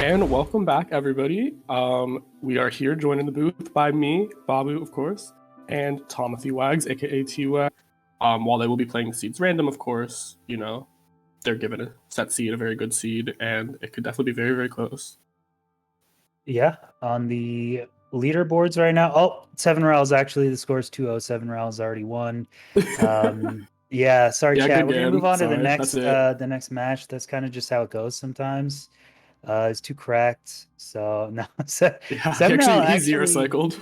And welcome back, everybody. We are here joined in the booth by me, Babu, of course, and Tomothy Wags, aka T-Wag. While they will be playing seeds random, of course, they're given a set seed, a very good seed, and it could definitely be very, very close. Yeah, on the leaderboards right now. Oh, 7 rounds actually. The score is 2-0. 7 rounds already won. Yeah, sorry, Yeah, chat. good We're gonna game. move on to Sorry, that's it. the next match. That's kind of just how it goes sometimes. It's too correct. So no, Yeah, he 7 round he's zero actually cycled.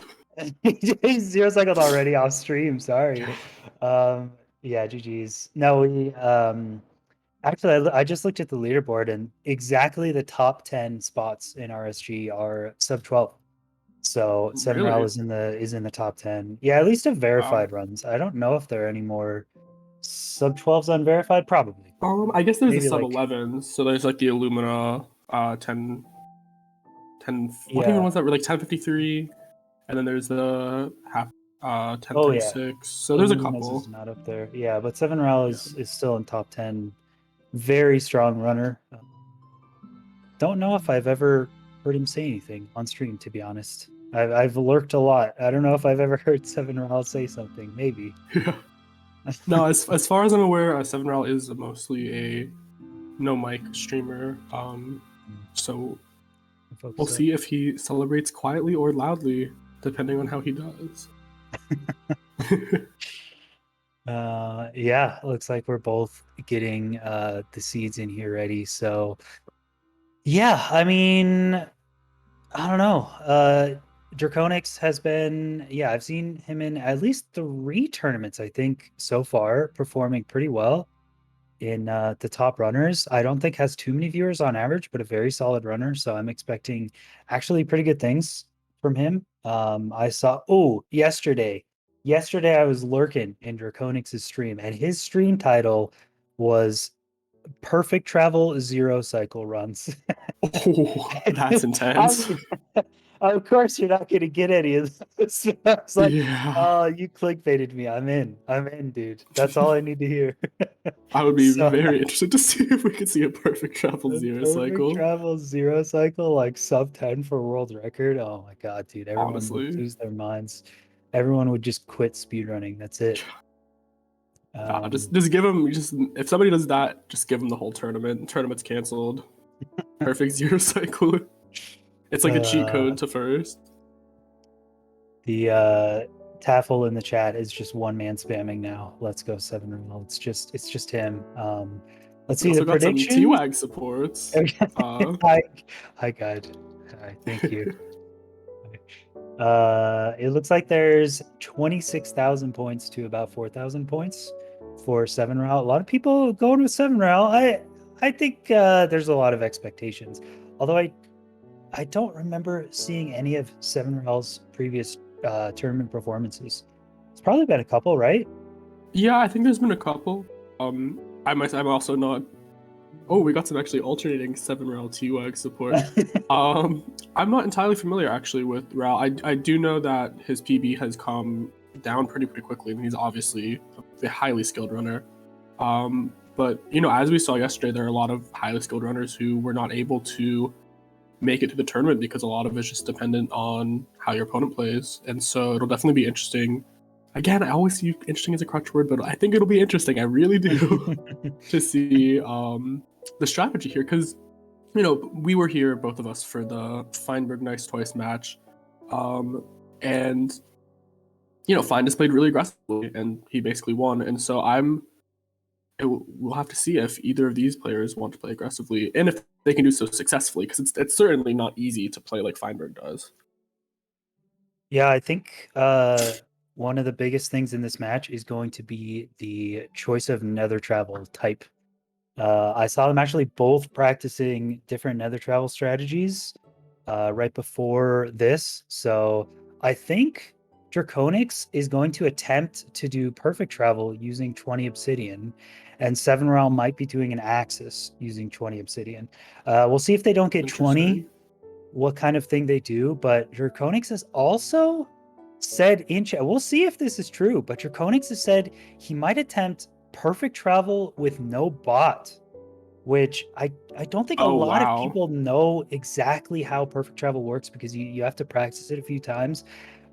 he's zero cycled already off stream. Sorry. Yeah, GG's. No, we actually, I just looked at the leaderboard, and exactly the top 10 spots in RSG are sub 12. So 7RL Really? is in the top 10. Yeah, at least of Wow. verified runs. I don't know if there are any more sub 12s unverified. Probably. I guess there's a Maybe sub like 11. So there's like the Illumina 10, what even yeah. was that? Like 1053, and then there's the half Oh yeah. 1036. So there's a Illumina's couple. is not up there. Yeah, but 7RL Yeah. is still in top 10. Very strong runner. Don't know if I've ever heard him say anything on stream, to be honest. I've lurked a lot. I don't know if I've ever heard 7RL say something. Maybe. Yeah. No, as far as I'm aware, 7RAL is mostly a no mic streamer. So we'll see if he celebrates quietly or loudly, depending on how he does. Yeah, looks like we're both getting the seeds in here ready. So yeah, I mean, I don't know. Draconix has been, yeah, I've seen him in at least 3 tournaments, I think, so far, performing pretty well in the top runners. I don't think has too many viewers on average, but a very solid runner. So I'm expecting actually pretty good things from him. I saw, yesterday I was lurking in Draconix's stream, and his stream title was Perfect Travel Zero Cycle Runs. Oh, that's I intense. mean, of course you're not going to get any of this. I was like, Yeah. oh, you clickbaited me. I'm in, dude. That's all I need to hear. I would be So very interested to see if we could see a perfect travel the zero perfect cycle. travel zero cycle, like sub 10 for world record. Oh my god, dude. Everyone would Honestly. lose their minds. Everyone would just quit speedrunning. That's it. Just give him if somebody does that, just give him the whole tournament. Tournament's canceled. Perfect zero cycle. It's like a cheat uh code to first. the Taffel in the chat is just one man spamming now. Let's go 7-0. It's just him. Let's We see the also got some prediction. T-Wag supports. Hi guide. Hi, thank you. It looks like there's 26,000 points to about 4,000 points for 7 route. A lot of people going with 7 route. I think there's a lot of expectations. Although I don't remember seeing any of 7 route's previous tournament performances. It's probably been a couple, right? Yeah, I think there's been a couple. I'm also not. Oh, we got some actually alternating 7-rail T-Wag support. I'm not entirely familiar actually with Ral. I do know that his PB has come down pretty quickly, and he's obviously a highly skilled runner. But as we saw yesterday, there are a lot of highly skilled runners who were not able to make it to the tournament because a lot of it's just dependent on how your opponent plays, and so it'll definitely be interesting. Again, I always see interesting as a crutch word, but I think it'll be interesting. I really do to see the strategy here, because we were here, both of us, for the Feinberg Nice Twice match, and Fein just played really aggressively, and he basically won. And so we'll have to see if either of these players want to play aggressively, and if they can do so successfully, because it's certainly not easy to play like Feinberg does. Yeah, I think one of the biggest things in this match is going to be the choice of nether travel type. I saw them actually both practicing different nether travel strategies right before this. So I think Draconix is going to attempt to do perfect travel using 20 obsidian, and 7 Realm might be doing an axis using 20 obsidian. We'll see if they don't get 20, what kind of thing they do. But Draconix has also said in chat, we'll see if this is true, but Draconix has said he might attempt perfect travel with no bot. which I don't think a Oh lot of wow. people know exactly how perfect travel works because you have to practice it a few times.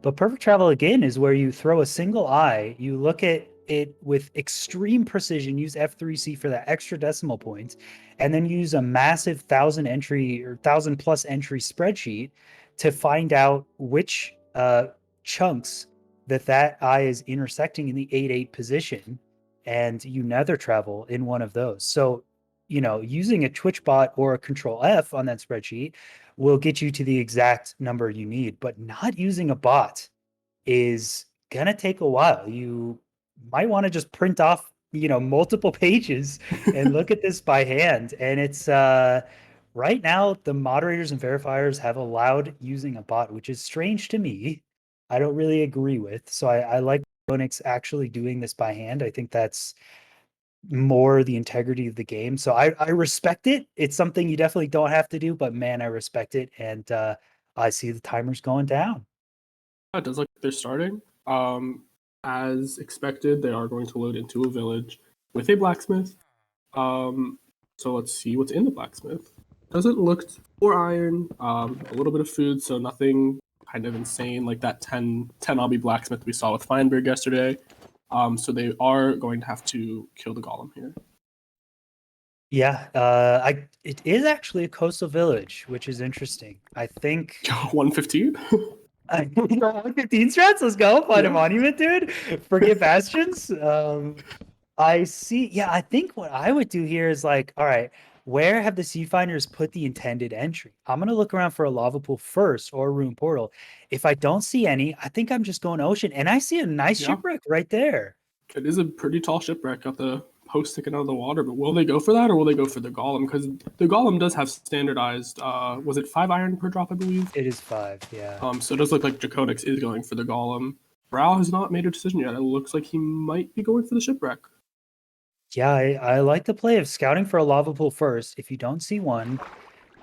But perfect travel again is where you throw a single eye, you look at it with extreme precision, use F3C for that extra decimal point, and then use a massive 1,000 entry or 1,000+ entry spreadsheet to find out which chunks that eye is intersecting in the 8-8 position, and you nether travel in one of those. So, using a Twitch bot or a Control F on that spreadsheet will get you to the exact number you need, but not using a bot is gonna take a while. You might want to just print off, multiple pages and look at this by hand. And it's right now the moderators and verifiers have allowed using a bot, which is strange to me. I don't really agree with. So I like Draconix actually doing this by hand. I think that's more the integrity of the game. So I respect it. It's something you definitely don't have to do, but man, I respect it. And I see the timers going down. It does look like they're starting. As expected, they are going to load into a village with a blacksmith. So let's see what's in the blacksmith. Doesn't look for iron, a little bit of food, so nothing kind of insane like that 10 obby blacksmith we saw with Feinberg yesterday. So they are going to have to kill the golem here. Yeah, it is actually a coastal village, which is interesting. I think 115? 115 strats. Let's go find a monument, dude. Forget bastions. I see. Yeah, I think what I would do here is like, all right, where have the sea finders put the intended entry? I'm gonna look around for a lava pool first or a rune portal. If I don't see any, I think I'm just going ocean, and I see a nice shipwreck right there. It is a pretty tall shipwreck. Got the post sticking out of the water, but will they go for that or will they go for the golem? Because the golem does have standardized. Was it 5 iron per drop? I believe it is 5. Yeah. So it does look like Draconix is going for the golem. Brow has not made a decision yet. It looks like he might be going for the shipwreck. Yeah, I like the play of scouting for a lava pool first. If you don't see one,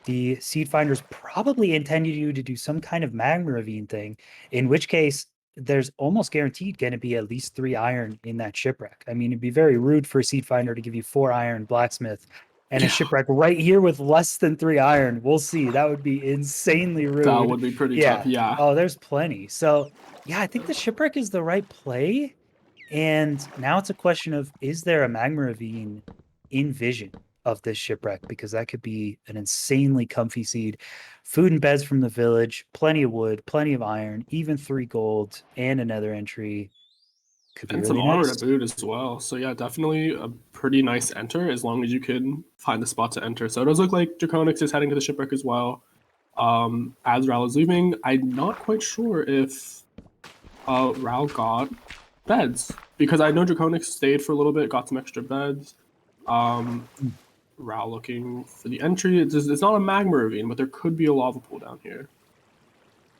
the seed finders probably intended you to do some kind of magma ravine thing, in which case there's almost guaranteed going to be at least 3 iron in that shipwreck. I mean, it'd be very rude for a seed finder to give you 4 iron blacksmith and a shipwreck right here with less than 3 iron. We'll see. That would be insanely rude. That would be pretty tough. Yeah. Oh, there's plenty. So yeah, I think the shipwreck is the right play. And now it's a question of, is there a magma ravine in vision of this shipwreck? Because that could be an insanely comfy seed. Food and beds from the village, plenty of wood, plenty of iron, even 3 gold and another entry. Could be and really some armor nice to boot as well. So yeah, definitely a pretty nice enter as long as you can find the spot to enter. So it does look like Draconix is heading to the shipwreck as well. As Ral is leaving, I'm not quite sure if Ral got beds, because I know Draconix stayed for a little bit, got some extra beds. Ral looking for the entry. It's not a magma ravine, but there could be a lava pool down here.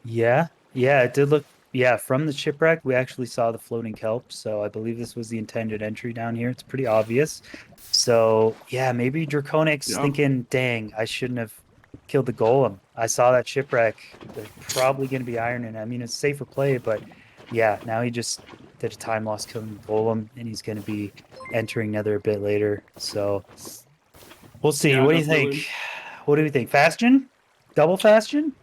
Yeah, it did look. Yeah, from the shipwreck, we actually saw the floating kelp. So I believe this was the intended entry down here. It's pretty obvious. So yeah, maybe Draconix thinking, dang, I shouldn't have killed the golem. I saw that shipwreck. There's probably going to be iron in it. I mean, it's safer play, but yeah, now he just did a time loss killing the golem, and he's going to be entering Nether a bit later. So we'll see. Yeah, what do you think? What do we think? Bastion? Double Bastion?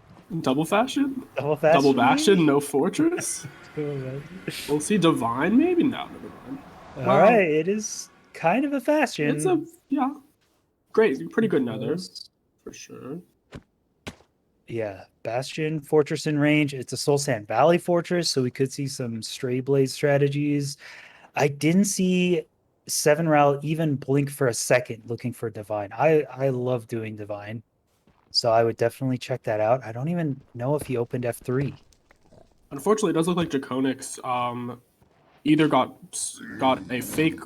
Double fashion? Double Bastion? Double Bastion, no fortress? We'll see. Divine, maybe? No, never mind. All right, it is kind of a Bastion. It's a, great, pretty good Nether, for sure. Yeah, Bastion, Fortress in range. It's a Soul Sand Valley Fortress, so we could see some Stray Blade strategies. I didn't see 7 Ral even blink for a second looking for Divine. I love doing Divine, so I would definitely check that out. I don't even know if he opened F3. Unfortunately, it does look like Draconix either got a fake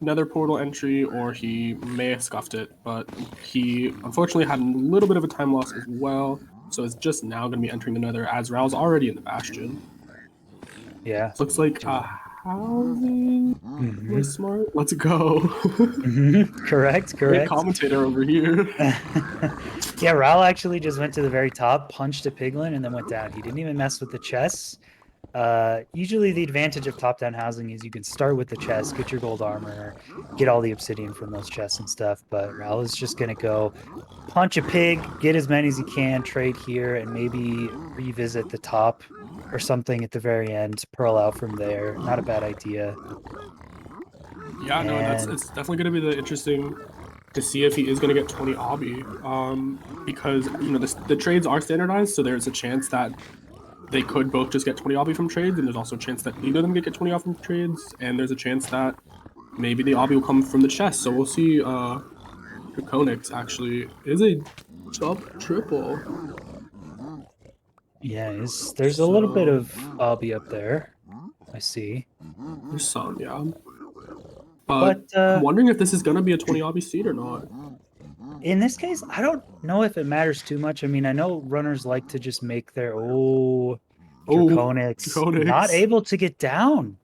Nether portal entry or he may have scuffed it, but he unfortunately had a little bit of a time loss as well. So it's just now going to be entering the Nether as Ral's already in the Bastion. Yeah. Looks like housing. Smart. Let's go. Correct. Great commentator over here. Yeah, Ral actually just went to the very top, punched a piglin, and then went down. He didn't even mess with the chests. Usually the advantage of top-down housing is you can start with the chest, get your gold armor, get all the obsidian from those chests and stuff. But Raul is just gonna go punch a pig, get as many as he can, trade here, and maybe revisit the top or something at the very end, pearl out from there. Not a bad idea. Yeah, no, that's And it's definitely going to be the interesting to see if he is going to get 20 obby. Because you know the trades are standardized, so there's a chance that they could both just get 20 obby from trades, and there's also a chance that neither of them get 20 off from trades, and there's a chance that maybe the obby will come from the chest. So we'll see. Draconix actually is a top triple. yeah, there's a little bit So of obby up there. I see. there's some, yeah. But But I'm wondering if this is gonna be a 20 obby seed or not. in this case, I don't know if it matters too much. I mean, I know runners like to just make their Oh, Draconix not Draconix. able to get down.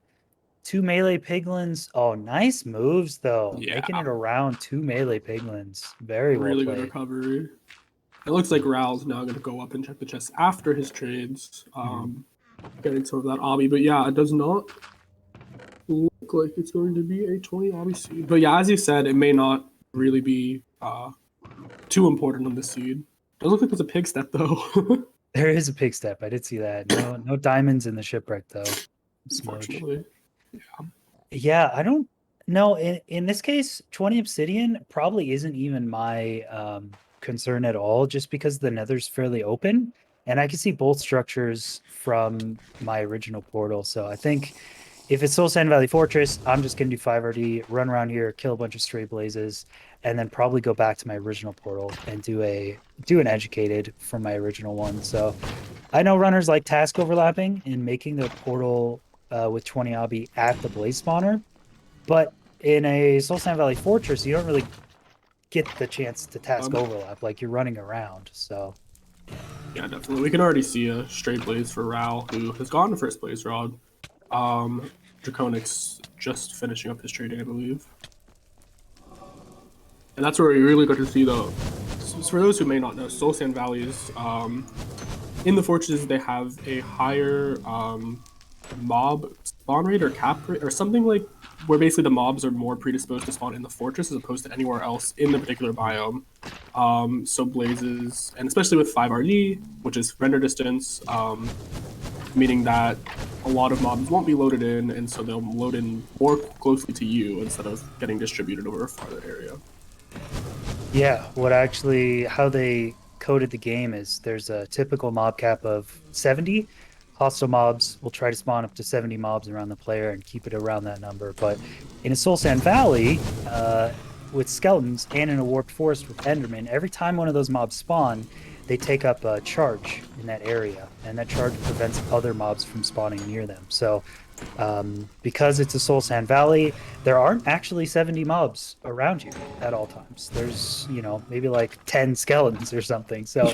Two melee piglins. Oh, nice moves though. Yeah, Making it around two melee piglins. Very well really good played. recovery. It looks like Raul's now gonna go up and check the chest after his trades, Mhm. getting some of that obby. But yeah, it does not look like it's going to be a 20 obby seed. But yeah, as you said, it may not really be too important on the seed. Does look like it's a pig step though. There is a pig step. I did see that. No diamonds in the shipwreck though. Smudge. Unfortunately. Yeah, I don't know. In this case, 20 obsidian probably isn't even my concern at all, just because the nether's fairly open. And I can see both structures from my original portal. So I think if it's Soul Sand Valley Fortress, I'm just gonna do 5RD, run around here, kill a bunch of stray blazes, and then probably go back to my original portal and do an educated from my original one. So I know runners like task overlapping and making the portal with 20 obby at the blaze spawner, but in a Soul Sand Valley Fortress, you don't really get the chance to task overlap, like you're running around. So Yeah, definitely. We can already see a straight blaze for Raul, who has gotten first blaze rod. Draconix just finishing up his trading, I believe. And that's where we really got to see the. So for those who may not know, Soul Sand Valleys, in the fortresses, they have a higher mob spawn rate or cap rate or something like where basically the mobs are more predisposed to spawn in the fortress as opposed to anywhere else in the particular biome. So blazes, and especially with 5RD, which is render distance, meaning that a lot of mobs won't be loaded in, and so they'll load in more closely to you instead of getting distributed over a farther area. yeah, how they coded the game is there's a typical mob cap of 70. Hostile mobs will try to spawn up to 70 mobs around the player and keep it around that number. But in a Soul Sand Valley, with skeletons and in a warped forest with Enderman, every time one of those mobs spawn, they take up a charge in that area, and that charge prevents other mobs from spawning near them. So because it's a Soul Sand Valley, there aren't actually 70 mobs around you at all times. There's, maybe like 10 skeletons or something. So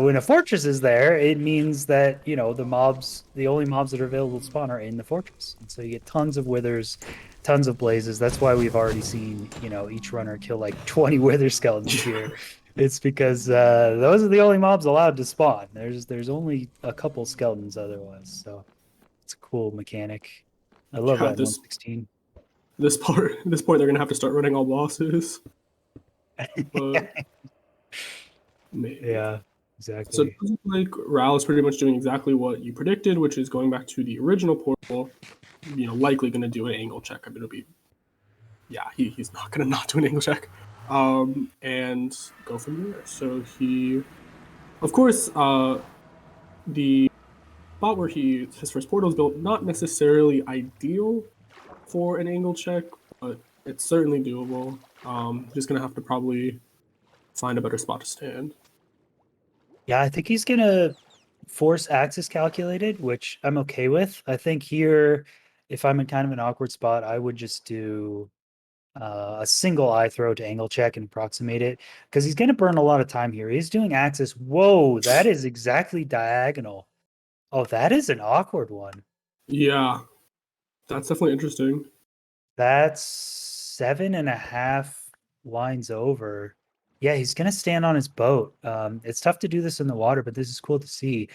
when a fortress is there, it means that, the only mobs that are available to spawn are in the fortress. And so you get tons of withers, tons of blazes. That's why we've already seen, each runner kill like 20 wither skeletons here. It's because those are the only mobs allowed to spawn. There's only a couple skeletons otherwise. So it's a cool mechanic. I love Yeah, that in 116. this point they're gonna have to start running all bosses. But maybe. Yeah, So it exactly. looks like Raul is pretty much doing exactly what you predicted, which is going back to the original portal. Likely going to do an angle check. I mean, it'll be, yeah, he's not going to not do an angle check, and go from there. So he, of course, the spot where his first portal is built, not necessarily ideal for an angle check, but it's certainly doable. Just going to have to probably find a better spot to stand. Yeah, I think he's gonna force axis calculated, which I'm okay with. I think here, if I'm in kind of an awkward spot, I would just do a single eye throw to angle check and approximate it, because he's gonna burn a lot of time here. He's doing axis. Whoa, that is exactly diagonal. Oh, that is an awkward one. Yeah, that's definitely interesting. That's 7.5 lines over. Yeah, he's gonna stand on his boat. It's tough to do this in the water, but this is cool to see.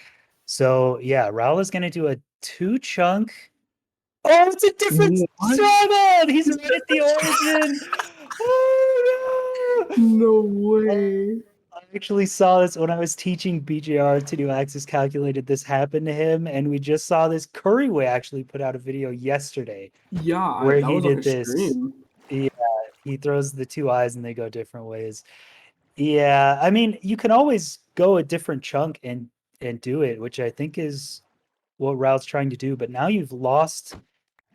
So yeah, Raul is gonna do a 2 chunk. Oh, it's a different What? struggle! He's right at the origin! Oh, no! No way. I actually saw this when I was teaching BJR to do Axis Calculated. This happened to him, and we just saw this. Curryway actually put out a video yesterday Yeah, where that he was on did his this. stream. Yeah, he throws the 2 eyes and they go different ways. Yeah, I mean, you can always go a different chunk and do it, which I think is what Rao's trying to do. But now you've lost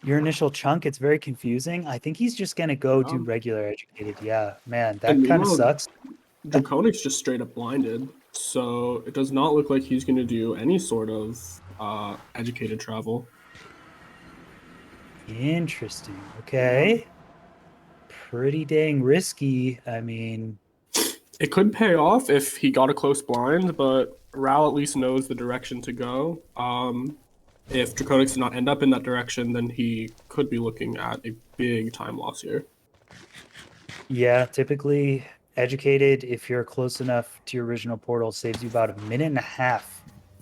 your initial chunk. It's very confusing. I think he's just gonna go do regular educated. Yeah, man, And that kind of meanwhile, sucks. Draconix just straight up blinded, so it does not look like he's going to do any sort of educated travel. Interesting. Okay. Pretty dang risky. I mean, it could pay off if he got a close blind, but Rao at least knows the direction to go. If Draconix did not end up in that direction, then he could be looking at a big time loss here. yeah, typically educated, if you're close enough to your original portal, saves you about 1.5 minutes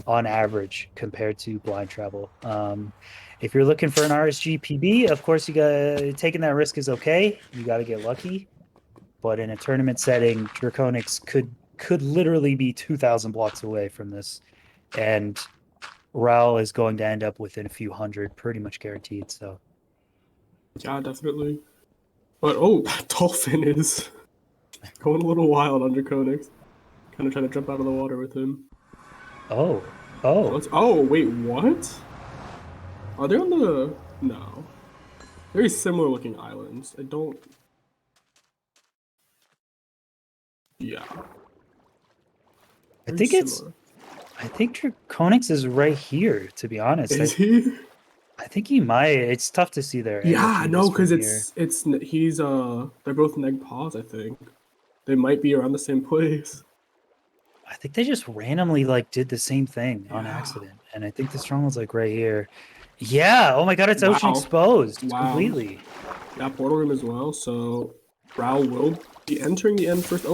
on average compared to blind travel. If you're looking for an RSG PB, of course, you got taking that risk is okay. You got to get lucky. But in a tournament setting, Draconix could literally be 2,000 blocks away from this, and Raul is going to end up within a few hundred, pretty much guaranteed. So, yeah, definitely. But oh, that dolphin is going a little wild on Draconix. Kind of trying to jump out of the water with him. oh, wait, what? Are they on the... No. Very similar looking islands. I don't... Yeah. I think Draconix is right here, to be honest. Is he? I think he might. It's tough to see there. Yeah, no, because he's they're both neg paws, I think. They might be around the same place. I think they just randomly like did the same thing on accident. And I think the stronghold's like right here. Yeah, oh my god, it's ocean exposed completely. Yeah, portal room as well, so Rao will be entering the end first.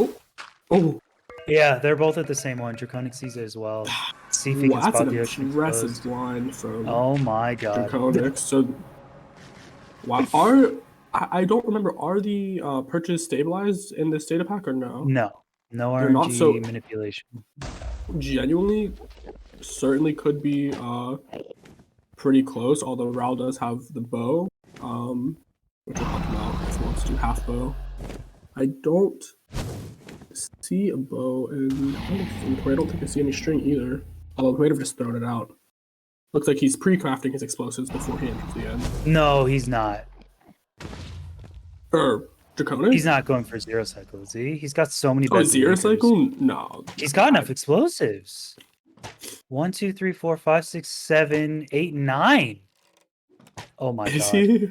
Oh. Yeah, they're both at the same one. Draconix sees it as well. See if he can spot the ocean impressive exposed. Blind from oh my god. Draconix. So wow, I don't remember, are the purges stabilized in this data pack or no? No RNG manipulation. Genuinely, certainly could be pretty close, although Rao does have the bow, which will help him out if he wants to do half bow. I don't see a bow in inventory. I don't think I see any string either, although he might have just thrown it out. Looks like he's pre-crafting his explosives before he enters the end. No, he's not. Draconix? He's not going for zero cycle, is he? He's got so many. Zero cycle? No. He's got enough explosives. 1, 2, 3, 4, 5, 6, 7, 8, 9. Oh my god. He?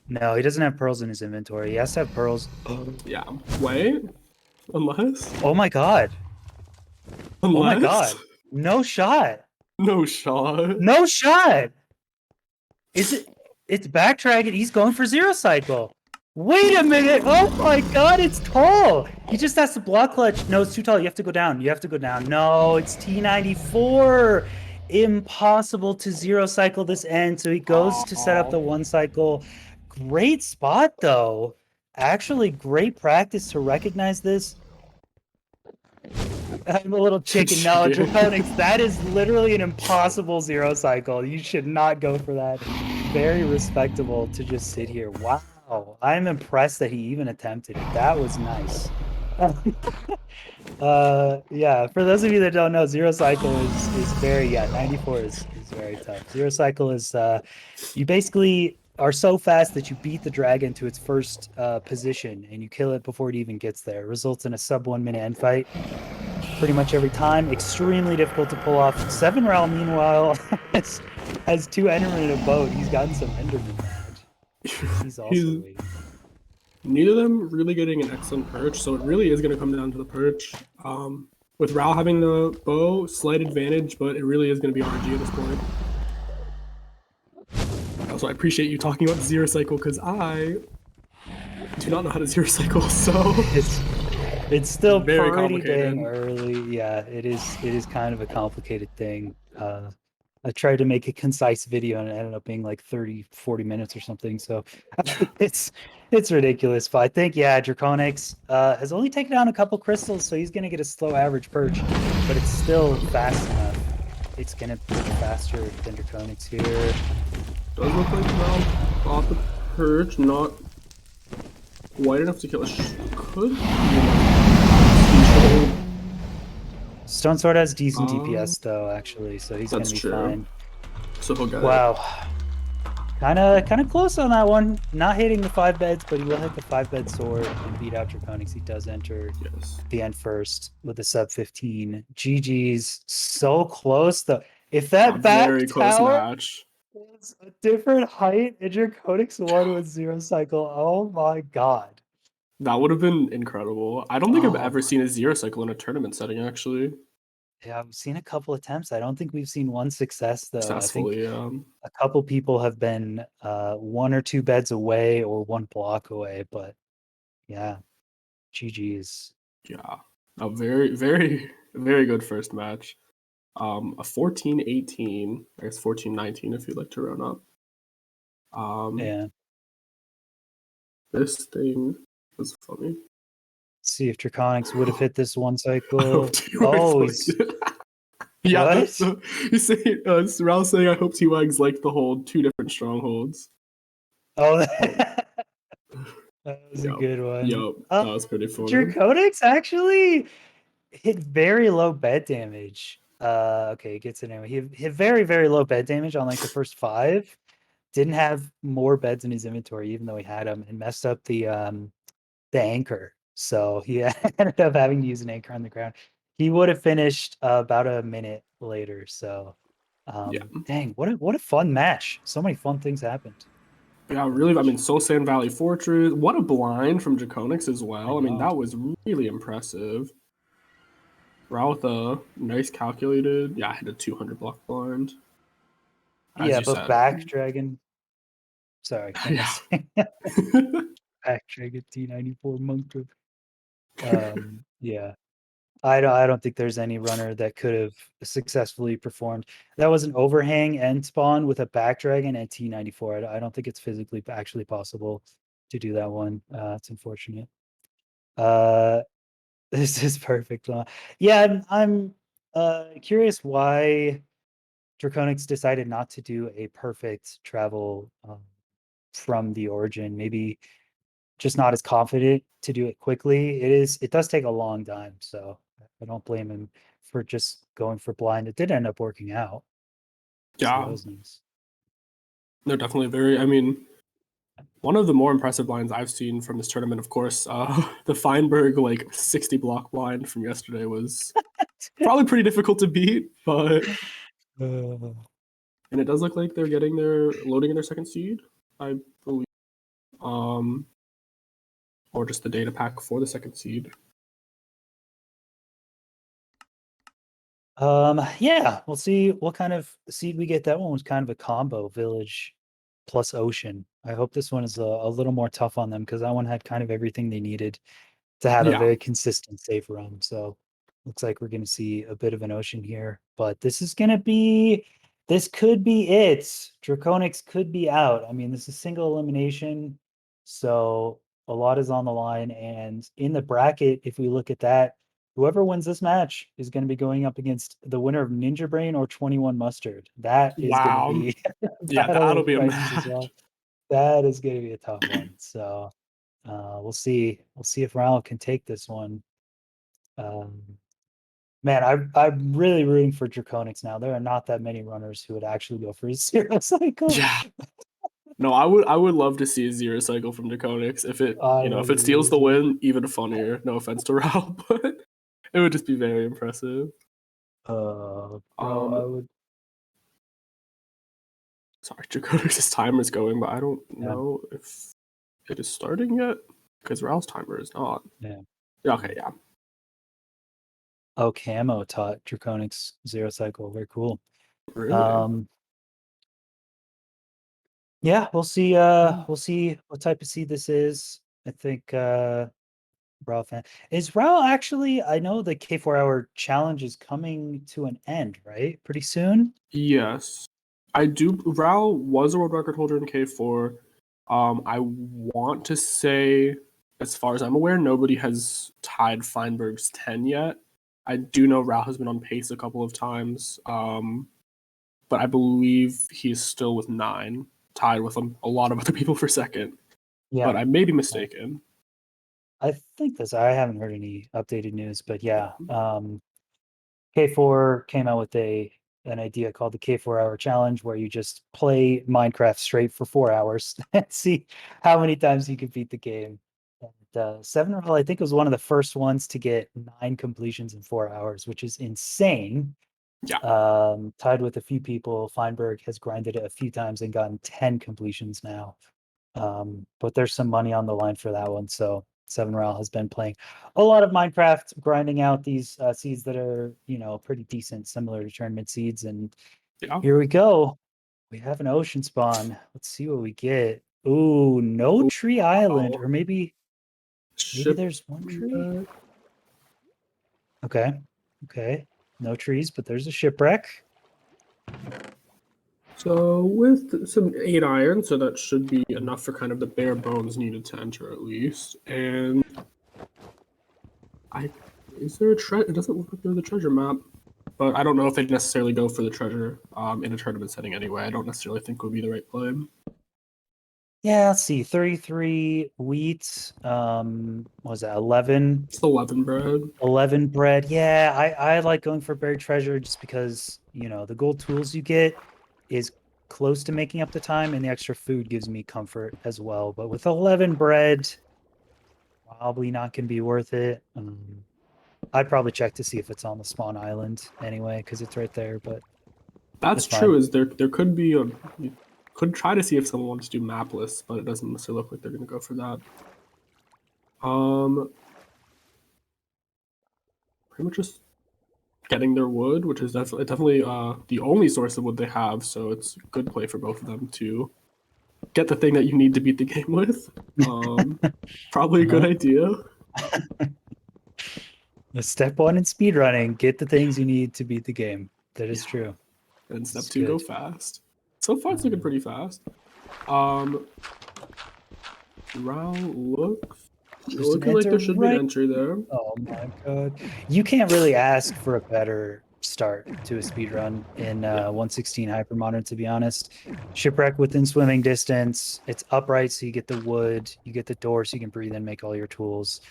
No, he doesn't have pearls in his inventory. He has to have pearls. Yeah. Wait. Unless? Oh my god. Oh my god. No shot. No shot. No shot. Is it? It's backtracking. He's going for zero cycle. Wait a minute. Oh my god, it's tall. He just has to block clutch. No, it's too tall. You have to go down. You have to go down. No, it's T94. Impossible to zero cycle this end. So he goes to set up the 1 cycle. Great spot, though. Actually, great practice to recognize this. I'm a little chicken. No, Draconix, that is literally an impossible zero cycle. You should not go for that. Very respectable to just sit here. Wow. I'm impressed that he even attempted it. That was nice. Yeah, for those of you that don't know, zero cycle is very, 94 is very tough. Zero cycle is, you basically are so fast that you beat the dragon to its first position and you kill it before it even gets there. It results in a sub 1 minute end fight pretty much every time. Extremely difficult to pull off. 7 Raul, meanwhile, has 2 Endermen in a boat. He's gotten some Endermen mad. He's also waiting. Neither of them really getting an excellent perch, so it really is going to come down to the perch. With Raul having the bow, slight advantage, but it really is going to be RNG at this point. Also, I appreciate you talking about zero cycle, because I do not know how to zero cycle, so... It's still very pretty complicated. dang early. Yeah, it is kind of a complicated thing. I tried to make a concise video and it ended up being like 30, 40 minutes or something. So it's it's ridiculous. But I think, yeah, Draconix has only taken down a couple crystals, so he's gonna get a slow average purge, but it's still fast enough. It's gonna purge faster than Draconix here. Does look like Val got the purge, not quite enough to kill us. Could be enough. Stone Sword has decent DPS though, actually, so he's gonna That's be true. fine. So he'll get it. Wow. Kind of close on that one. Not hitting the 5 beds, but he will hit the 5 bed sword and beat out Draconix. He does enter Yes. the end first with a sub 15. GG's so close though. If that A back very close tower match. is a different height and Draconix won with 0 cycle, oh my god. That would have been incredible. I don't think I've Oh ever my. seen a 0 cycle in a tournament setting, actually. Yeah, I've seen a couple attempts. I don't think we've seen one success though. I think Successfully, a couple people have been 1 or 2 beds away or 1 block away, but yeah, GG's. yeah. A very, very, very good first match. A 14-18, I guess 14-19 if you'd like to round up. Yeah. This thing was funny. See if Draconix would have hit this 1 I cycle. hope T-Wags Oh, liked he's it. Yeah, what? that's the he's saying Raul's saying I hope T-Wags liked the hold 2 different strongholds. Oh, that was a good one. Yep, that was pretty funny. Draconix actually hit very low bed damage. Okay, he gets it anyway. He hit very, very low bed damage on like the first 5. Didn't have more beds in his inventory, even though he had them, and messed up the anchor. So he ended up having to use an anchor on the ground. He would have finished about a minute later. So, Yeah. dang, what a fun match! So many fun things happened. Yeah, really. I mean, Soul Sand Valley Fortress. What a blind from Draconix as well. I mean, that was really impressive. Raul with a nice calculated. Yeah, I hit a 200 block blind. As Yeah, you but said. back dragon. Sorry, what am I saying? Yeah. Back dragon T94 monk. Yeah. I don't think there's any runner that could have successfully performed. That was an overhang end spawn with a back dragon and T94. I don't think it's physically actually possible to do that one. It's unfortunate. Uh, this is perfect. Yeah, I'm curious why Draconix decided not to do a perfect travel from the origin. Maybe just not as confident to do it quickly. It does take a long time, so I don't blame him for just going for blind. It did end up working out. So that Yeah. was nice. They're definitely very, I mean, one of the more impressive blinds I've seen from this tournament, of course, the Feinberg like 60 block blind from yesterday was probably pretty difficult to beat, but and it does look like they're getting their loading in their second seed, I believe. Or just the data pack for the second seed. Yeah, we'll see what kind of seed we get. That one was kind of a combo, village plus ocean. I hope this one is a little more tough on them because that one had kind of everything they needed to have a Yeah. very consistent safe run. So looks like we're going to see a bit of an ocean here, but this could be it. Draconix could be out. I mean, this is single elimination, so a lot is on the line. And in the bracket, if we look at that, whoever wins this match is going to be going up against the winner of Ninja Brain or 21 Mustard. That is going to Wow. be Yeah, battle that'll of be a prices as match. well. That is going to be a tough one. So we'll see. We'll see if Ronald can take this one. Man, I'm really rooting for Draconix now. There are not that many runners who would actually go for a 0 cycle. Yeah. No, I would love to see a 0 cycle from Draconix. If it I if it really steals would the too. win, even funnier. No offense to Raul, but it would just be very impressive. Bro, Uh I would. sorry, Draconix's timer's going, but I don't Yeah, know if it is starting yet. Because Raul's timer is not. yeah. Yeah, okay, yeah. Oh, Camo taught Draconix 0 cycle. Very cool. Really? Yeah, we'll see. We'll see what type of seed this is. I think Raw fan. Is Raw actually? I know the K4 hour challenge is coming to an end, right? Pretty soon. Yes. I do. Ral was a world record holder in K4. I want to say, as far as I'm aware, nobody has tied Feinberg's 10 yet. I do know Ral has been on pace a couple of times, but I believe he's still with 9, tied with a lot of other people for second. Yeah. But I may be mistaken. I think this. I haven't heard any updated news, but yeah. K4 came out with an idea called the K4 hour challenge, where you just play Minecraft straight for 4 hours and see how many times you can beat the game. And 7RL, I think, was one of the first ones to get 9 completions in 4 hours, which is insane. Yeah. Tied with a few people. Feinberg has grinded it a few times and gotten 10 completions now. But there's some money on the line for that one. So 7RL has been playing a lot of Minecraft, grinding out these seeds that are, pretty decent, similar to tournament seeds. And Yeah. here we go. We have an ocean spawn. Let's see what we get. Ooh, no Oh, tree island, wow. or maybe Ship. there's one tree. Okay. Okay. No trees, but there's a shipwreck. So with some 8 iron, so that should be enough for kind of the bare bones needed to enter at least. And is there a treasure? It doesn't look like there's a treasure map, but I don't know if they'd necessarily go for the treasure in a tournament setting anyway. I don't necessarily think would be the right play. Yeah, let's see. 33 wheat. What was that 11? It's 11 bread. 11 bread. Yeah, I like going for buried treasure just because, the gold tools you get is close to making up the time, and the extra food gives me comfort as well. But with 11 bread, probably not going to be worth it. I'd probably check to see if it's on the spawn island anyway, because it's right there, but That's it's true. fine. Is there could be a you could try to see if someone wants to do map lists, but it doesn't necessarily look like they're going to go for that. Pretty much just getting their wood, which is definitely the only source of wood they have. So it's a good play for both of them to get the thing that you need to beat the game with. Probably a good idea. The step one in speedrunning, get the things you need to beat the game. That is true. And step It's 2, go good. fast. So far, it's looking pretty fast. Round looks looking like there should be an entry there. Oh my god. You can't really ask for a better start to a speed run in 116 Hypermodern, to be honest. Shipwreck within swimming distance. It's upright, so you get the wood, you get the door so you can breathe and make all your tools.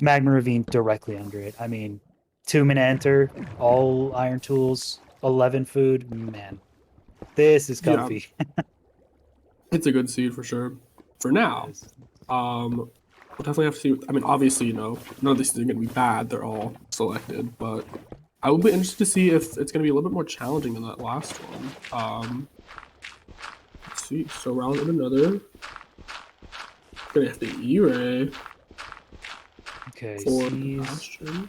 Magma Ravine directly under it. I mean, 2-minute enter, all iron tools, 11 food. Man, this is comfy. Yeah, it's a good seed for sure. For now, we'll definitely have to see. I mean, obviously, none of these things are going to be bad. They're all selected, but I will be interested to see if it's going to be a little bit more challenging than that last one. Let's see. So round with another. Gonna have to E-ray. Okay, For Bastion.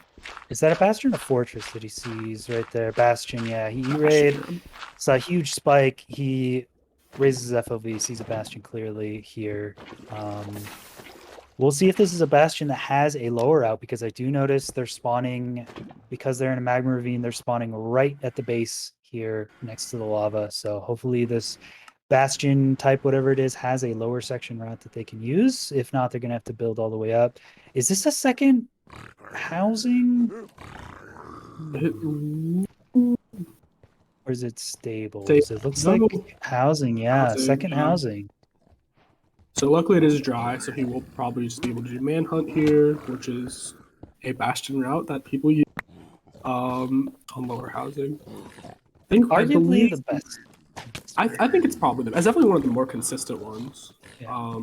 Is that a Bastion or Fortress that he sees right there? Bastion, yeah. He E-rayed, saw a huge spike. He raises his FOV, sees a Bastion clearly here. We'll see if this is a Bastion that has a lower out, because I do notice they're spawning, because they're in a magma ravine, they're spawning right at the base here next to the lava. So hopefully this Bastion type, whatever it is, has a lower section route that they can use. If not, they're going to have to build all the way up. Is this a second housing? Or is it stables? It looks like housing. Yeah, second housing. So luckily it is dry, so he will probably just be able to do manhunt here, which is a Bastion route that people use on lower housing. I believe the best. I think it's probably it's definitely one of the more consistent ones. Yeah.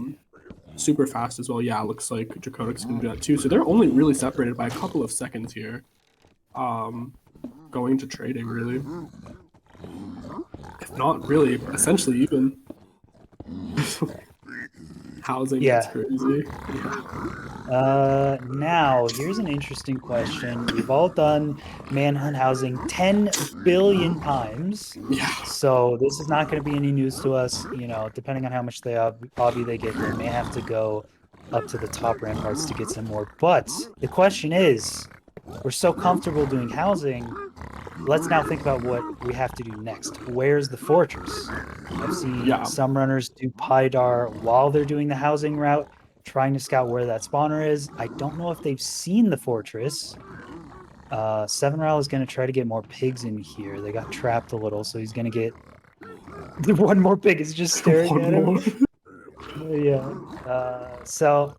Super fast as well. Yeah, it looks like Draconix can do that too. So they're only really separated by a couple of seconds here. Going to trading really. If not really, essentially even. Housing, that's crazy. Now here's an interesting question. We've all done manhunt housing 10 billion times. Yeah. So this is not going to be any news to us. Depending on how much obby they get, they may have to go up to the top ramparts to get some more. But the question is, we're so comfortable doing housing. Let's now think about what we have to do next. Where's the fortress? I've seen Yeah. some runners do Pydar while they're doing the housing route, trying to scout where that spawner is. I don't know if they've seen the fortress. 7 Ral is going to try to get more pigs in here. They got trapped a little, so he's going to get one more pig is just staring One at him. more. Yeah. So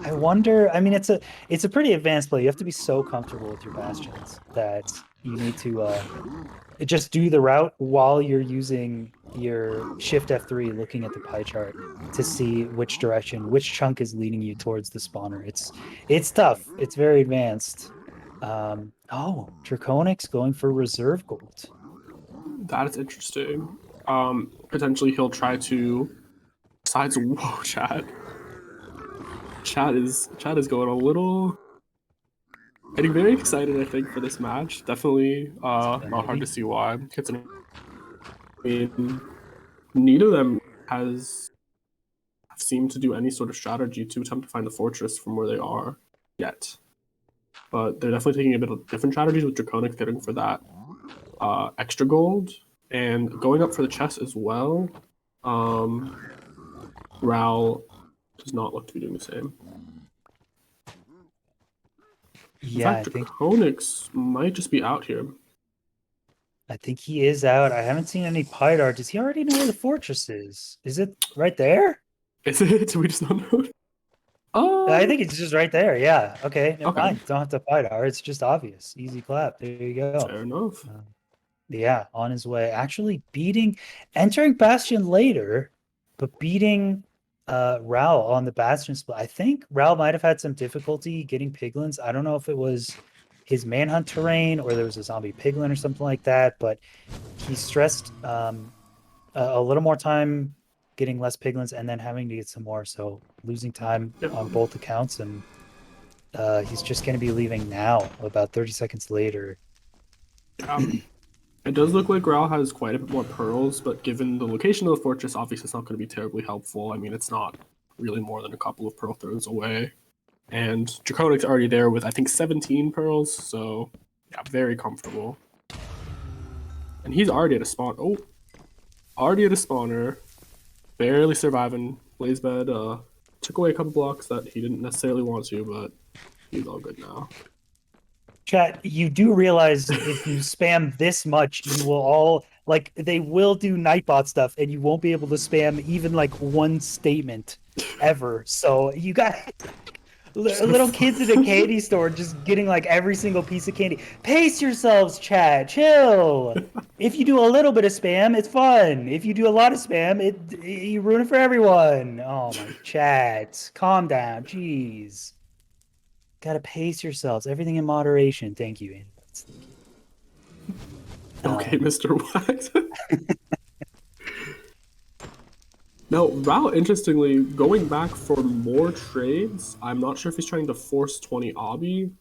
I wonder. I mean, it's a pretty advanced play. You have to be so comfortable with your bastions that you need to just do the route while you're using your Shift F3, looking at the pie chart to see which direction, which chunk is leading you towards the spawner. It's tough. It's very advanced. Oh, Draconix going for reserve gold. That is interesting. Potentially he'll try to. Besides, whoa, chat. Chat is going a little. Getting very excited, I think, for this match. Definitely, not hard to see why. I mean, neither of them has seemed to do any sort of strategy to attempt to find the fortress from where they are yet. But they're definitely taking a bit of different strategies with Draconix getting for that extra gold and going up for the chest as well. Ral does not look to be doing the same. Yeah, In fact, Draconix might just be out here. I think he is out. I haven't seen any Pydar. Does he already know where the fortress is? Is it right there? Is it? We just don't know. I think it's just right there. Yeah. Okay. Never Okay. mind. Don't have to Pydar. It's just obvious. Easy clap. There you go. Fair enough. Yeah, on his way. Actually entering Bastion later, but beating Ral on the Bastion split. I think Ral might have had some difficulty getting piglins. I don't know if it was his manhunt terrain or there was a zombie piglin or something like that, but he stressed a little more time getting less piglins and then having to get some more. So losing time on both accounts, and he's just going to be leaving now, about 30 seconds later. It does look like Ral has quite a bit more pearls, but given the location of the fortress, obviously it's not going to be terribly helpful. I mean, it's not really more than a couple of pearl throws away. And Draconix already there with, I think, 17 pearls, so yeah, very comfortable. And he's already at a spawn. Oh, already at a spawner. Barely surviving. Blazebed took away a couple blocks that he didn't necessarily want to, but he's all good now. Chat, you do realize if you spam this much, you will all, like, they will do Nightbot stuff, and you won't be able to spam even, like, one statement ever. So you got little kids in a candy store just getting, like, every single piece of candy. Pace yourselves, chat. Chill. If you do a little bit of spam, it's fun. If you do a lot of spam, you ruin it for everyone. Oh, my chat. Calm down. Jeez. Gotta pace yourselves. Everything in moderation. Thank you, Andy. Okay, Mr. Wax. Now, Ral, interestingly, going back for more trades. I'm not sure if he's trying to force 20 obby,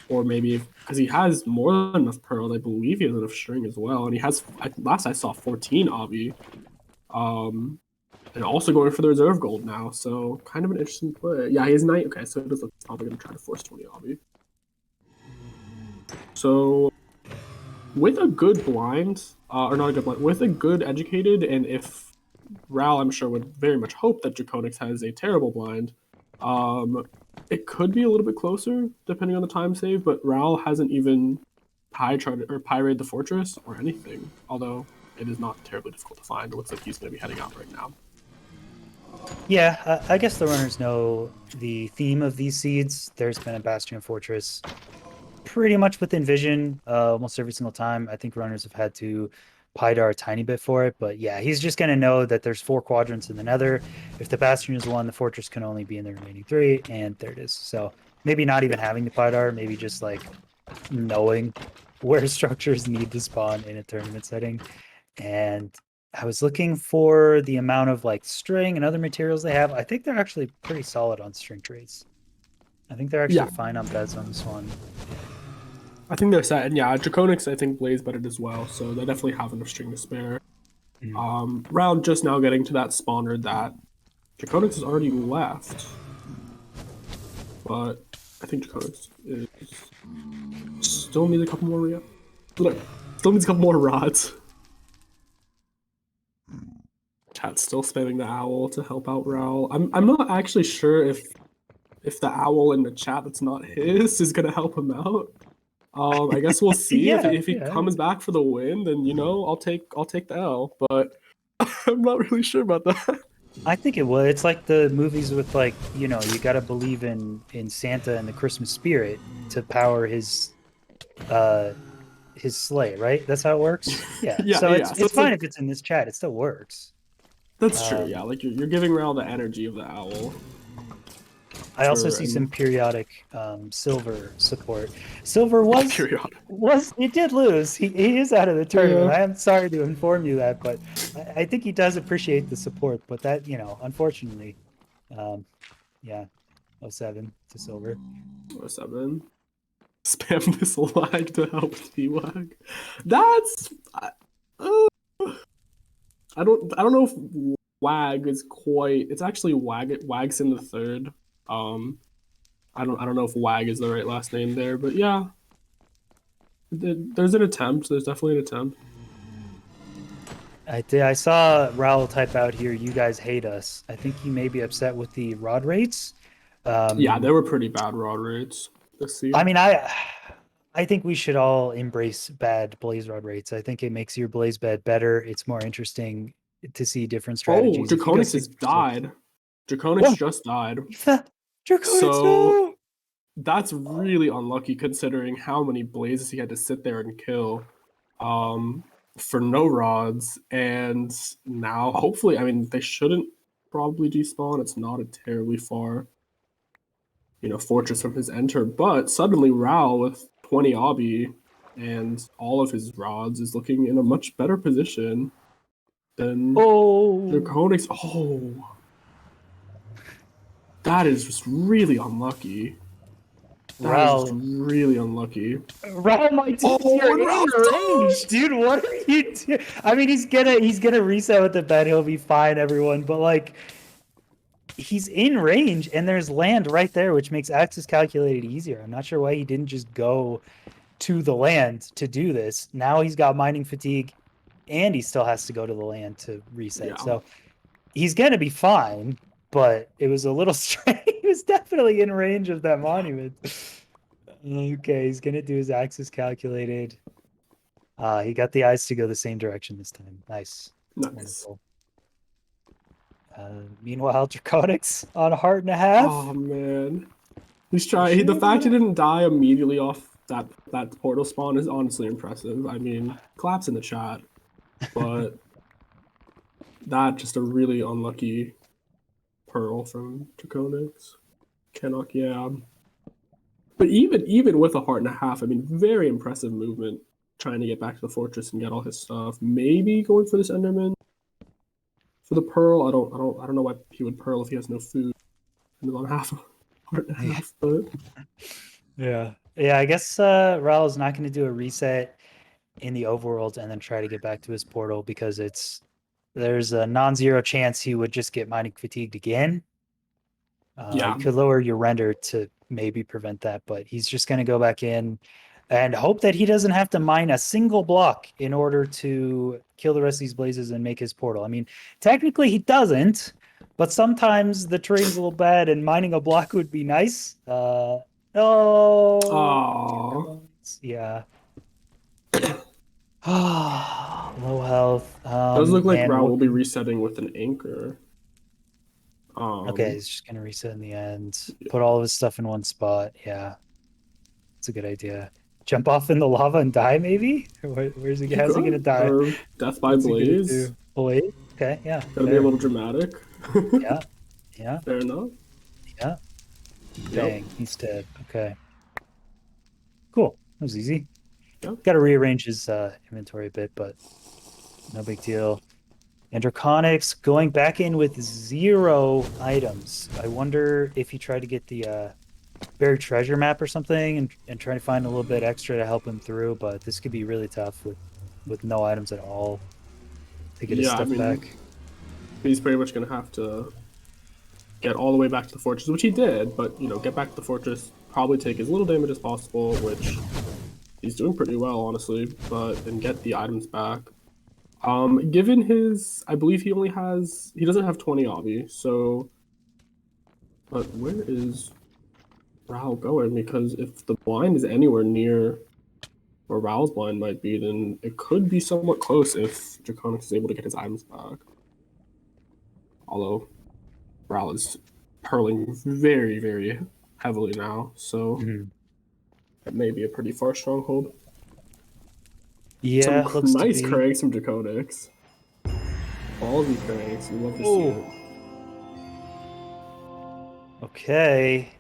or maybe because he has more than enough pearls. I believe he has enough string as well, and he has. Last I saw 14 obby. And also going for the reserve gold now, so kind of an interesting play. Yeah, he's 9. Okay, so it does look probably going to try to force 20 obby. So, with a good blind, or not a good blind, with a good educated, and if Ral, I'm sure, would very much hope that Draconix has a terrible blind, it could be a little bit closer depending on the time save, but Ral hasn't even pyrade the fortress or anything, although it is not terribly difficult to find. It looks like he's going to be heading out right now. Yeah, I guess the runners know the theme of these seeds. There's been a Bastion Fortress pretty much within vision almost every single time. I think runners have had to Pydar a tiny bit for it, but yeah, he's just going to know that there's 4 quadrants in the nether. If the Bastion is 1, the fortress can only be in the remaining 3, and there it is. So maybe not even having the Pydar, maybe just like knowing where structures need to spawn in a tournament setting. And I was looking for the amount of like string and other materials they have. I think they're actually pretty solid on string trades. I think they're actually fine on beds on this one. I think they're set, and yeah, Draconix I think plays better as well, so they definitely have enough string to spare. Round just now getting to that spawner that Draconix has already left, but I think Draconix is still needs a couple more. Still needs a couple more rods. Chat's still spamming the owl to help out Raul. I'm not actually sure if the owl in the chat that's not his is gonna help him out. I guess we'll see if he comes back for the win. Then I'll take the L. But I'm not really sure about that. I think it would. It's like the movies with you gotta believe in Santa and the Christmas spirit to power his sleigh, right? That's how it works. Yeah. So it's fine if it's in this chat. It still works. That's true. Yeah, like you're giving Raul the energy of the owl. I also see some periodic Silver support. Silver was he did lose. He is out of the tournament. Yeah. I am sorry to inform you that, but I think he does appreciate the support. But that unfortunately, yeah, 07 to Silver. 07. Spam this lag to help T-Wag. That's I don't know if Wag is quite. It's actually Wag's in the third. I don't know if Wag is the right last name there, but yeah, there's an attempt. There's definitely an attempt. I saw Raul type out here. You guys hate us. I think he may be upset with the rod rates. Yeah, they were pretty bad rod rates this year. I mean, I think we should all embrace bad blaze rod rates. I think it makes your blaze bed better. It's more interesting to see different strategies. Oh, Draconix has died. Draconix just died. Draconix, so no! That's really unlucky considering how many blazes he had to sit there and kill for no rods. And now, hopefully, I mean, they shouldn't probably despawn. It's not a terribly far, fortress from his enter. But suddenly, Raul with 20 obby and all of his rods is looking in a much better position than Draconix. Oh, that is just really unlucky. Raul is really unlucky. Raul might range, dude. What are you doing? I mean, he's gonna reset with the bed. He'll be fine, everyone. But he's in range, and there's land right there, which makes access calculated easier. I'm not sure why he didn't just go to the land to do this. Now he's got mining fatigue, and he still has to go to the land to reset. Yeah. So he's gonna be fine. But it was a little strange. He was definitely in range of that monument. Okay, he's gonna do his axis calculated. He got the eyes to go the same direction this time. Nice. Wonderful. Meanwhile, Draconix on a heart and a half. Oh man, he's trying. The fact he didn't die immediately off that portal spawn is honestly impressive. I mean, claps in the chat, but that just a really unlucky pearl from Draconix. Cannot, yeah. But even with a heart and a half, I mean, very impressive movement trying to get back to the fortress and get all his stuff. Maybe going for this Enderman for the pearl. I don't know why he would pearl if he has no food. And on half a heart and a half, but yeah. I guess Raul's not going to do a reset in the overworld and then try to get back to his portal because there's a non-zero chance he would just get mining fatigued again. You could lower your render to maybe prevent that, but he's just going to go back in and hope that he doesn't have to mine a single block in order to kill the rest of these blazes and make his portal. I mean, technically he doesn't, but sometimes the terrain's a little bad and mining a block would be nice. Yeah. Low health. Does look like Raul will be resetting with an anchor. Okay, he's just gonna reset in the end. Put all of his stuff in one spot. Yeah, it's a good idea. Jump off in the lava and die, maybe? Where's he? How's he gonna die? Or death by blaze. Blaze. Okay, yeah. Gotta be a little dramatic. Yeah. Fair enough. Yeah. Bang, he's dead. Okay. Cool. That was easy. Yep. Got to rearrange his inventory a bit, but no big deal. And Draconix going back in with 0 items. I wonder if he tried to get the buried treasure map or something and try to find a little bit extra to help him through, but this could be really tough with no items at all to get his stuff back. He's pretty much going to have to get all the way back to the fortress, which he did, but, you know, get back to the fortress, probably take as little damage as possible, which he's doing pretty well, honestly, but then get the items back. Given his, I believe he doesn't have 20 obby, so, but where is Ral going? Because if the blind is anywhere near where Ral's blind might be, then it could be somewhat close if Draconix is able to get his items back. Although Ral is hurling very, very heavily now, so it may be a pretty far stronghold. Yeah, some nice cranks from Draconix. Quality cranks, we love to see it. Okay.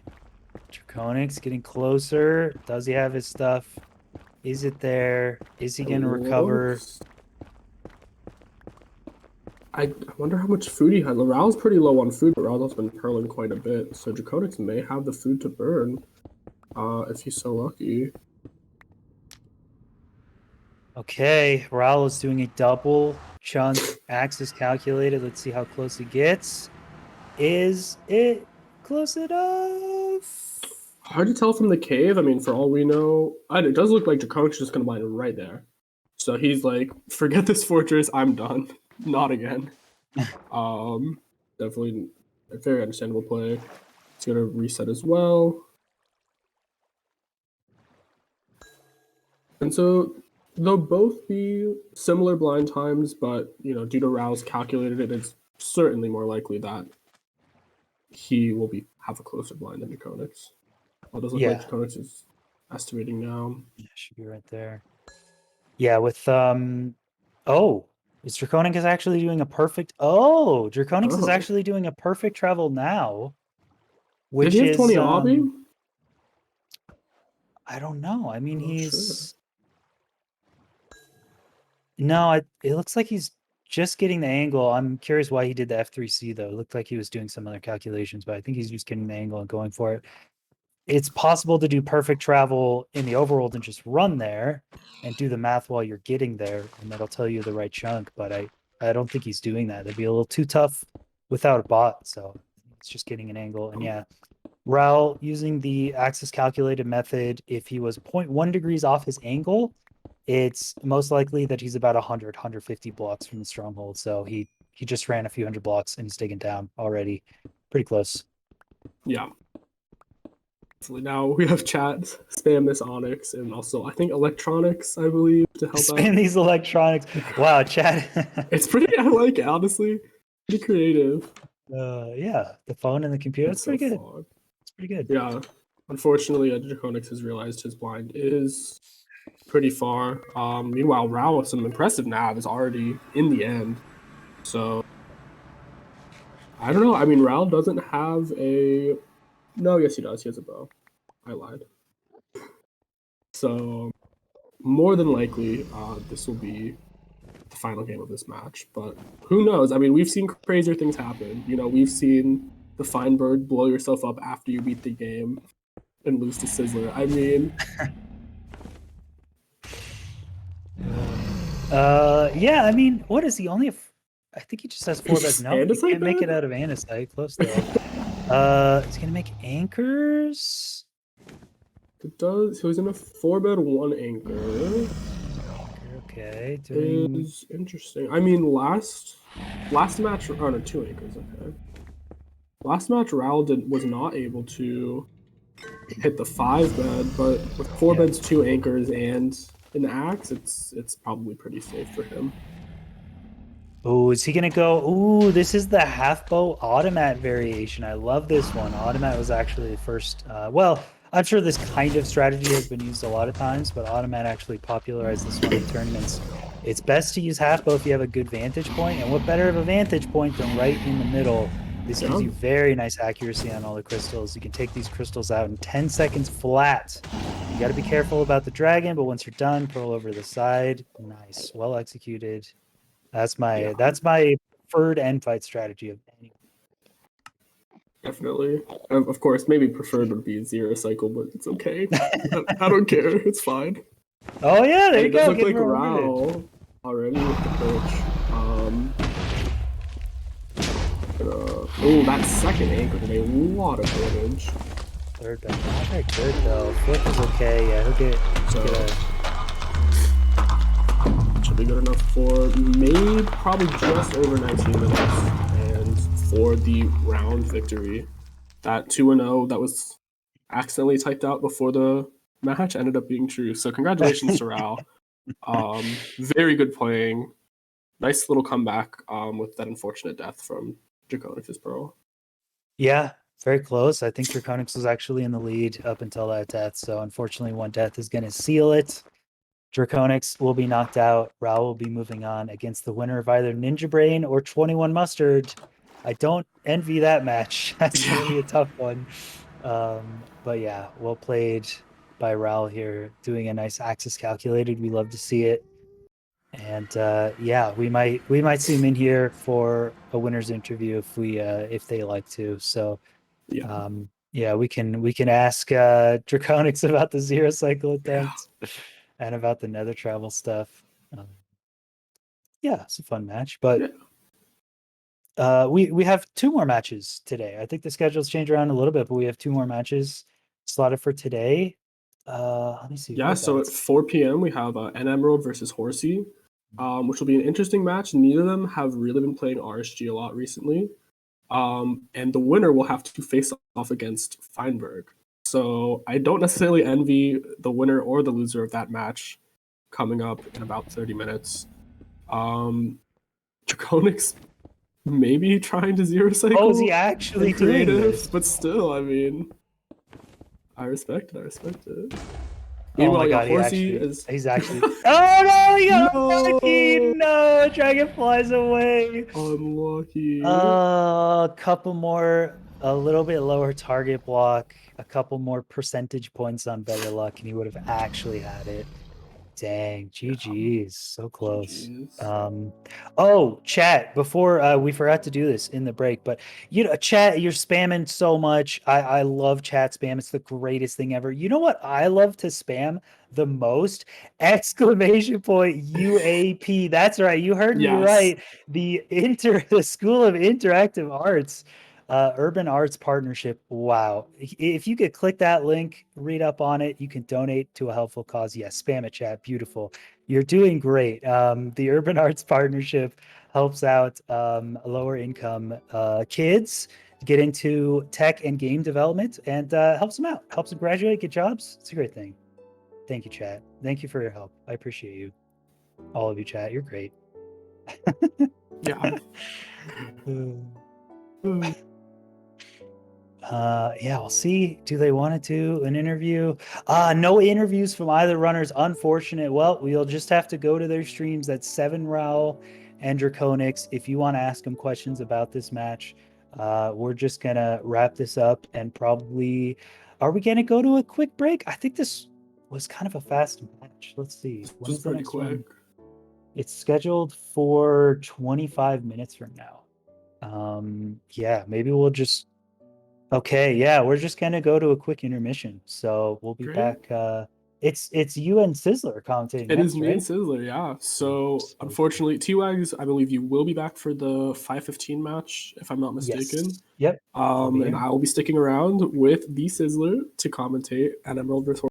Draconix getting closer. Does he have his stuff? Is it there? Is he going to recover? I wonder how much food he has. Ral's pretty low on food, but Ral's been hurling quite a bit, so Draconix may have the food to burn if he's so lucky. Okay, Ral is doing a double chunk. Axe is calculated. Let's see how close he gets. Is it close enough? Hard to tell from the cave. I mean, for all we know, it does look like Draconix is just going to blind right there. So he's like, forget this fortress, I'm done. Not again. Definitely a very understandable play. It's going to reset as well. And so they'll both be similar blind times, but, you know, due to Ral's calculated it, it's certainly more likely that he will have a closer blind than Draconix. Well, it does look like Draconix is estimating now. Yeah, should be right there. Yeah, with oh, is Draconix actually doing a perfect? Oh, Draconix is actually doing a perfect travel now. Which Did he have 20 obby? I don't know. I mean, he's no. It looks like he's just getting the angle. I'm curious why he did the F3C though. It looked like he was doing some other calculations, but I think he's just getting the angle and going for it. It's possible to do perfect travel in the overworld and just run there and do the math while you're getting there, and that'll tell you the right chunk. But I don't think he's doing that. It'd be a little too tough without a bot. So it's just getting an angle. And yeah, Ral using the axis calculated method, if he was 0.1 degrees off his angle, it's most likely that he's about 150 blocks from the stronghold. So he just ran a few hundred blocks and he's taken down already. Pretty close. Yeah. Now we have chat, spam this Onyx, and also I think electronics, I believe, to help out. Spam these electronics. Wow, chat. It's pretty, I like it, honestly. Pretty creative. Yeah, the phone and the computer. That's pretty good. It's pretty good. Yeah. Unfortunately, Draconix has realized his blind is pretty far. Meanwhile, Ral with some impressive nav is already in the end. So I don't know. I mean, Ral doesn't have a... No, yes, he does. He has a bow. I lied. So, more than likely, this will be the final game of this match. But who knows? I mean, we've seen crazier things happen. You know, we've seen the Fine Bird blow yourself up after you beat the game and lose to Sizzler. I mean... yeah, I mean, what is he? Only I think he just has 4 beds. No, he can't make it out of Andesite. Close though. He's gonna make anchors. It does. So he's in a 4-bed 1 anchor. Okay. Is interesting. I mean, last match. Oh no, 2 anchors. Okay. Last match, Ral was not able to hit the 5-bed, but with 4 beds, 2 anchors, and an axe, it's probably pretty safe for him. Oh, is he gonna go? Ooh, this is the half bow automat variation. I love this one. Automat was actually the first. Well, I'm sure this kind of strategy has been used a lot of times, but automat actually popularized this one in tournaments. It's best to use half bow if you have a good vantage point, and what better of a vantage point than right in the middle? This gives you very nice accuracy on all the crystals. You can take these crystals out in 10 seconds flat. You got to be careful about the dragon, but once you're done, pearl over the side. Nice, well executed. That's my preferred end fight strategy of any. Definitely. Of course, maybe preferred would be a 0 cycle, but it's okay. I don't care. It's fine. Oh yeah, there you go. It does look like Ral already with the perch. Oh, that second anchor did a lot of damage. Third down. Not very good though. Fourth is okay. Yeah, he'll get Should be good enough for maybe probably just over 19 minutes and for the round victory. That 2-0 that was accidentally typed out before the match ended up being true. So congratulations to Rao. Very good playing. Nice little comeback with that unfortunate death from Draconix's Pearl. Yeah, very close. I think Draconix was actually in the lead up until that death. So unfortunately, one death is going to seal it. Draconix will be knocked out. Rao will be moving on against the winner of either Ninja Brain or 21 Mustard. I don't envy that match. That's going to be a tough one. But yeah, well played by Rao here, doing a nice Axis calculated. We love to see it. And yeah, we might see him in here for a winner's interview if they like to. So Yeah. yeah, we can ask Draconix about the zero cycle attempt and about the nether travel stuff. Yeah, it's a fun match. But we have two more matches today. I think the schedule's changed around a little bit, but we have two more matches slotted for today. Let me see. Yeah, so at 4 p.m. we have N Emerald versus Horsey, which will be an interesting match. Neither of them have really been playing RSG a lot recently. And the winner will have to face off against Feinberg. So I don't necessarily envy the winner or the loser of that match coming up in about 30 minutes. Draconix maybe trying to zero cycle. Oh, is he actually doing this? But still, I mean, I respect it. Oh my god, he's actually oh no, he got unlucky! No, dragon flies away. Unlucky. A couple more, a little bit lower target block, a couple more percentage points on better luck, and he would have actually had it. Dang, GG's, so close. GG's. Oh, chat, before we forgot to do this in the break, but you know, chat, you're spamming so much. I love chat spam. It's the greatest thing ever. You know what I love to spam the most? Exclamation point UAP. That's right. You heard me right. The School of Interactive Arts. Urban Arts Partnership. Wow. If you could click that link, read up on it, you can donate to a helpful cause. Yes, spam it, chat. Beautiful. You're doing great. The Urban Arts Partnership helps out lower income kids get into tech and game development and helps them out, helps them graduate, get jobs. It's a great thing. Thank you, chat. Thank you for your help. I appreciate you. All of you, chat. You're great. Yeah. Yeah, we'll see. Do they want to do an interview? No interviews from either runners. Unfortunate. Well, we'll just have to go to their streams. That's 7 Raul and Draconix. If you want to ask them questions about this match, we're just gonna wrap this up and probably. Are we gonna go to a quick break? I think this was kind of a fast match. Let's see. When is the next one? It's scheduled for 25 minutes from now. Yeah, maybe we'll just. Okay, yeah, we're just gonna go to a quick intermission, so we'll be back. It's you and Sizzler commentating. It is me and Sizzler, yeah. So unfortunately, T-Wags, I believe you will be back for the 5:15 match, if I'm not mistaken. Yes. Yep. And I will be sticking around with the Sizzler to commentate N Emerald versus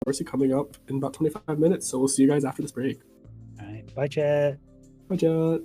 Horsey coming up in about 25 minutes. So we'll see you guys after this break. All right. Bye, chat. Bye, chat.